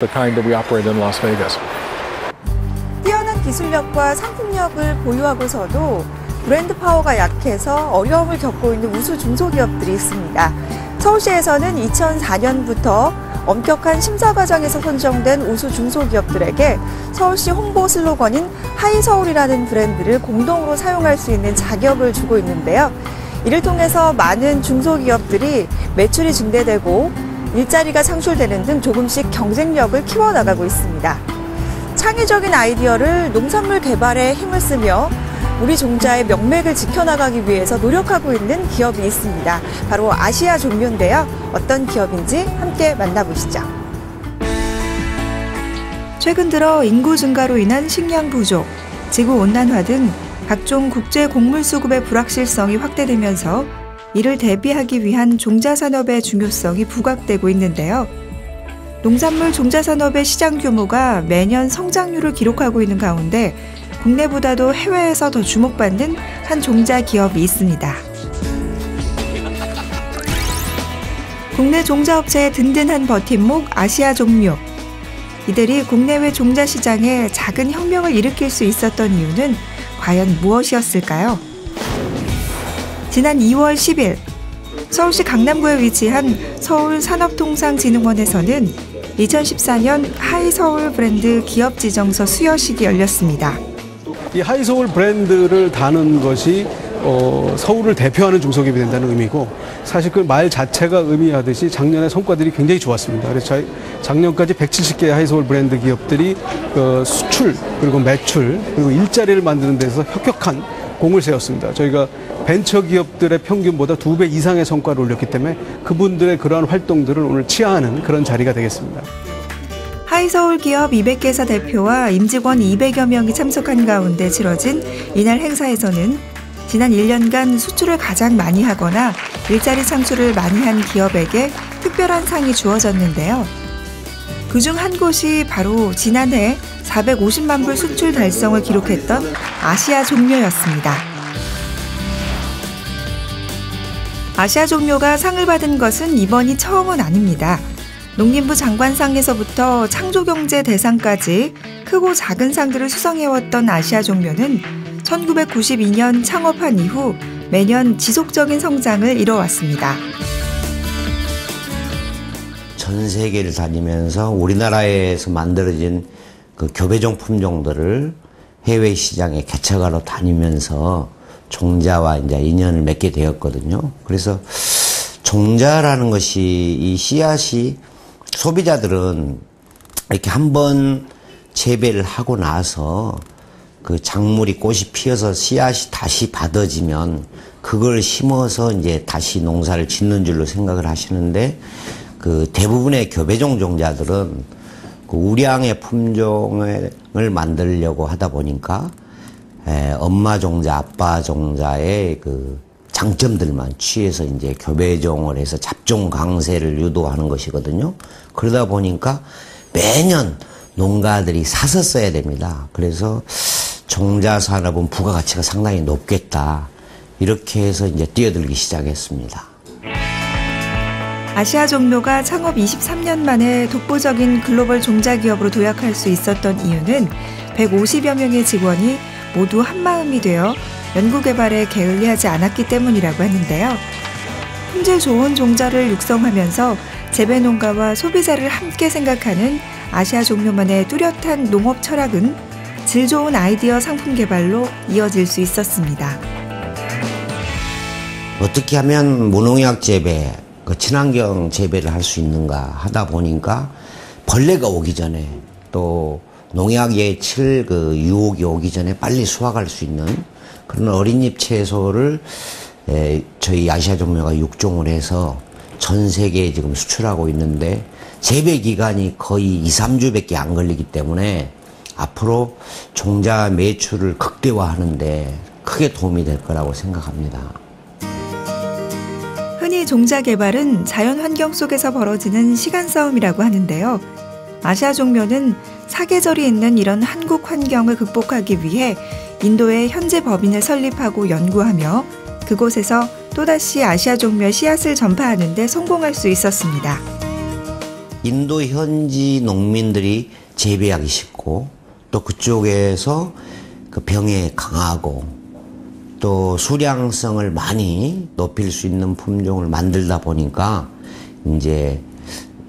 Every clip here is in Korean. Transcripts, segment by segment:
the kind that we operate in Las Vegas. 뛰어난 기술력과 상품력을 보유하고서도 브랜드 파워가 약해서 어려움을 겪고 있는 우수 중소기업들이 있습니다. 서울시에서는 2004년부터 엄격한 심사 과정에서 선정된 우수 중소기업들에게 서울시 홍보 슬로건인 하이서울이라는 브랜드를 공동으로 사용할 수 있는 자격을 주고 있는데요. 이를 통해서 많은 중소기업들이 매출이 증대되고 일자리가 창출되는 등 조금씩 경쟁력을 키워나가고 있습니다. 창의적인 아이디어를 농산물 개발에 힘을 쓰며 우리 종자의 명맥을 지켜나가기 위해서 노력하고 있는 기업이 있습니다. 바로 아시아 종묘인데요. 어떤 기업인지 함께 만나보시죠. 최근 들어 인구 증가로 인한 식량 부족, 지구온난화 등 각종 국제 곡물 수급의 불확실성이 확대되면서 이를 대비하기 위한 종자산업의 중요성이 부각되고 있는데요. 농산물 종자산업의 시장 규모가 매년 성장률을 기록하고 있는 가운데 국내보다도 해외에서 더 주목받는 한 종자 기업이 있습니다. 국내 종자업체의 든든한 버팀목 아시아 종묘. 이들이 국내외 종자 시장에 작은 혁명을 일으킬 수 있었던 이유는 과연 무엇이었을까요? 지난 2월 10일 서울시 강남구에 위치한 서울산업통상진흥원에서는 2014년 하이서울 브랜드 기업지정서 수여식이 열렸습니다. 이 하이서울 브랜드를 다는 것이 서울을 대표하는 중소기업이 된다는 의미고, 사실 그 말 자체가 의미하듯이 작년에 성과들이 굉장히 좋았습니다. 그래서 작년까지 170개의 하이서울 브랜드 기업들이 수출, 그리고 매출, 그리고 일자리를 만드는 데서 혁혁한 공을 세웠습니다. 저희가 벤처 기업들의 평균보다 2배 이상의 성과를 올렸기 때문에 그분들의 그러한 활동들을 오늘 치하하는 그런 자리가 되겠습니다. 하이서울 기업 200개사 대표와 임직원 200여 명이 참석한 가운데 치러진 이날 행사에서는 지난 1년간 수출을 가장 많이 하거나 일자리 창출을 많이 한 기업에게 특별한 상이 주어졌는데요. 그중 한 곳이 바로 지난해 450만 불 수출 달성을 기록했던 아시아 종묘였습니다. 아시아 종묘가 상을 받은 것은 이번이 처음은 아닙니다. 농림부 장관상에서부터 창조경제 대상까지 크고 작은 상들을 수상해왔던 아시아 종묘는 1992년 창업한 이후 매년 지속적인 성장을 이뤄왔습니다. 전 세계를 다니면서 우리나라에서 만들어진 그 교배종 품종들을 해외 시장에 개척하러 다니면서 종자와 이제 인연을 맺게 되었거든요. 그래서 종자라는 것이 이 씨앗이 소비자들은 이렇게 한번 재배를 하고 나서 그 작물이 꽃이 피어서 씨앗이 다시 받아지면 그걸 심어서 이제 다시 농사를 짓는 줄로 생각을 하시는데, 그 대부분의 교배종 종자들은 그 우량의 품종을 만들려고 하다 보니까 엄마 종자, 아빠 종자의 그 장점들만 취해서 이제 교배종을 해서 잡종 강세를 유도하는 것이거든요. 그러다 보니까 매년 농가들이 사서 써야 됩니다. 그래서 종자 산업은 부가가치가 상당히 높겠다, 이렇게 해서 이제 뛰어들기 시작했습니다. 아시아 종묘가 창업 23년 만에 독보적인 글로벌 종자 기업으로 도약할 수 있었던 이유는 150여 명의 직원이 모두 한마음이 되어 연구개발에 게을리하지 않았기 때문이라고 하는데요. 품질 좋은 종자를 육성하면서 재배농가와 소비자를 함께 생각하는 아시아 종묘만의 뚜렷한 농업 철학은 질 좋은 아이디어 상품 개발로 이어질 수 있었습니다. 어떻게 하면 무농약 재배, 친환경 재배를 할 수 있는가 하다 보니까 벌레가 오기 전에, 또 농약에 칠 유혹이 오기 전에 빨리 수확할 수 있는 그런 어린잎 채소를 저희 아시아 종묘가 육종을 해서 전 세계에 지금 수출하고 있는데, 재배 기간이 거의 2, 3주밖에 안 걸리기 때문에 앞으로 종자 매출을 극대화하는데 크게 도움이 될 거라고 생각합니다. 흔히 종자 개발은 자연 환경 속에서 벌어지는 시간 싸움이라고 하는데요. 아시아 종묘는 사계절이 있는 이런 한국 환경을 극복하기 위해 인도에 현재 법인을 설립하고 연구하며 그곳에서 또다시 아시아 종묘 씨앗을 전파하는 데 성공할 수 있었습니다. 인도 현지 농민들이 재배하기 쉽고 또 그쪽에서 그 병에 강하고 또 수량성을 많이 높일 수 있는 품종을 만들다 보니까 이제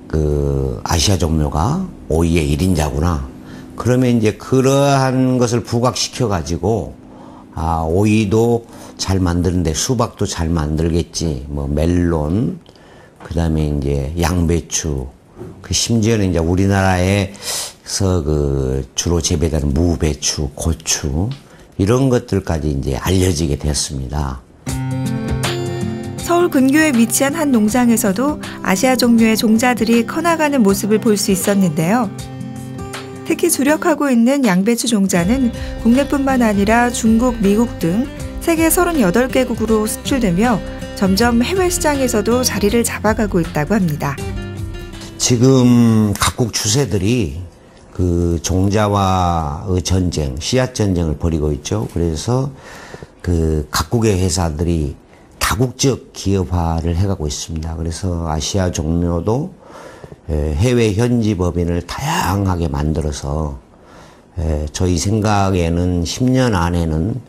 그 아시아 종묘가 오이의 1인자구나. 그러면 이제 그러한 것을 부각시켜 가지고 아, 오이도 잘 만드는데 수박도 잘 만들겠지. 뭐 멜론, 그다음에 이제 양배추, 그 심지어는 이제 우리나라에서 그 주로 재배되는 무배추, 고추 이런 것들까지 이제 알려지게 됐습니다. 서울 근교에 위치한 한 농장에서도 아시아 종묘의 종자들이 커나가는 모습을 볼 수 있었는데요. 특히 주력하고 있는 양배추 종자는 국내뿐만 아니라 중국, 미국 등 세계 38개국으로 수출되며 점점 해외 시장에서도 자리를 잡아가고 있다고 합니다. 지금 각국 추세들이 그 종자와의 전쟁, 씨앗 전쟁을 벌이고 있죠. 그래서 그 각국의 회사들이 다국적 기업화를 해가고 있습니다. 그래서 아시아 종묘도 해외 현지 법인을 다양하게 만들어서 저희 생각에는 10년 안에는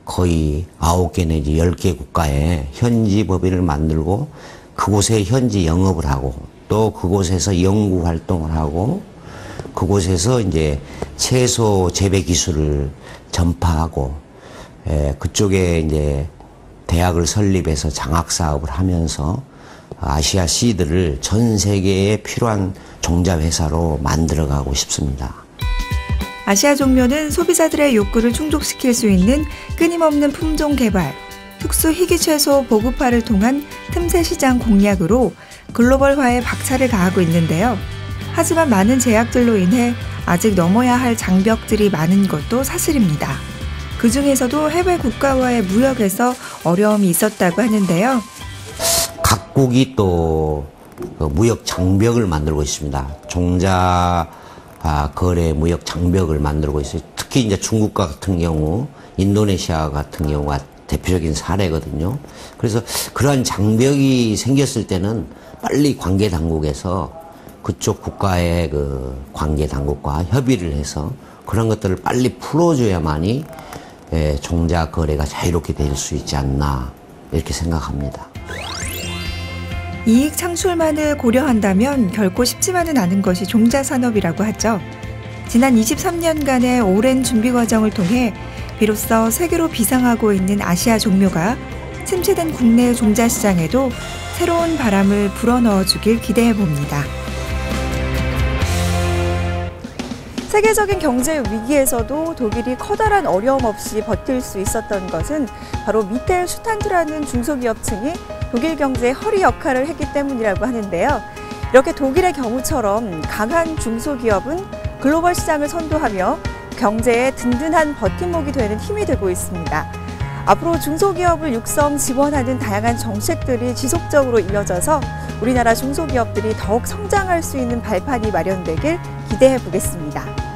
거의 9개 내지 10개 국가에 현지 법인을 만들고 그곳에 현지 영업을 하고 또 그곳에서 연구 활동을 하고 그곳에서 이제 채소 재배 기술을 전파하고 그쪽에 이제 대학을 설립해서 장학 사업을 하면서 아시아 씨드를 전 세계에 필요한 종자 회사로 만들어가고 싶습니다. 아시아 종묘는 소비자들의 욕구를 충족시킬 수 있는 끊임없는 품종 개발, 특수 희귀 채소 보급화를 통한 틈새 시장 공략으로 글로벌화에 박차를 가하고 있는데요. 하지만 많은 제약들로 인해 아직 넘어야 할 장벽들이 많은 것도 사실입니다. 그 중에서도 해외 국가와의 무역에서 어려움이 있었다고 하는데요. 각국이 또 무역 장벽을 만들고 있습니다. 종자 거래 무역 장벽을 만들고 있어요. 특히 이제 중국과 같은 경우, 인도네시아 같은 경우가 대표적인 사례거든요. 그래서 그러한 장벽이 생겼을 때는 빨리 관계 당국에서 그쪽 국가의 그 관계 당국과 협의를 해서 그런 것들을 빨리 풀어줘야만이 종자 거래가 자유롭게 될 수 있지 않나 이렇게 생각합니다. 이익 창출만을 고려한다면 결코 쉽지만은 않은 것이 종자 산업이라고 하죠. 지난 23년간의 오랜 준비 과정을 통해 비로소 세계로 비상하고 있는 아시아 종묘가 침체된 국내 종자 시장에도 새로운 바람을 불어넣어 주길 기대해 봅니다. 세계적인 경제 위기에서도 독일이 커다란 어려움 없이 버틸 수 있었던 것은 바로 미텔 슈탄트라는 중소기업층이 독일 경제의 허리 역할을 했기 때문이라고 하는데요. 이렇게 독일의 경우처럼 강한 중소기업은 글로벌 시장을 선도하며 경제의 든든한 버팀목이 되는 힘이 되고 있습니다. 앞으로 중소기업을 육성 지원하는 다양한 정책들이 지속적으로 이어져서 우리나라 중소기업들이 더욱 성장할 수 있는 발판이 마련되길 기대해 보겠습니다.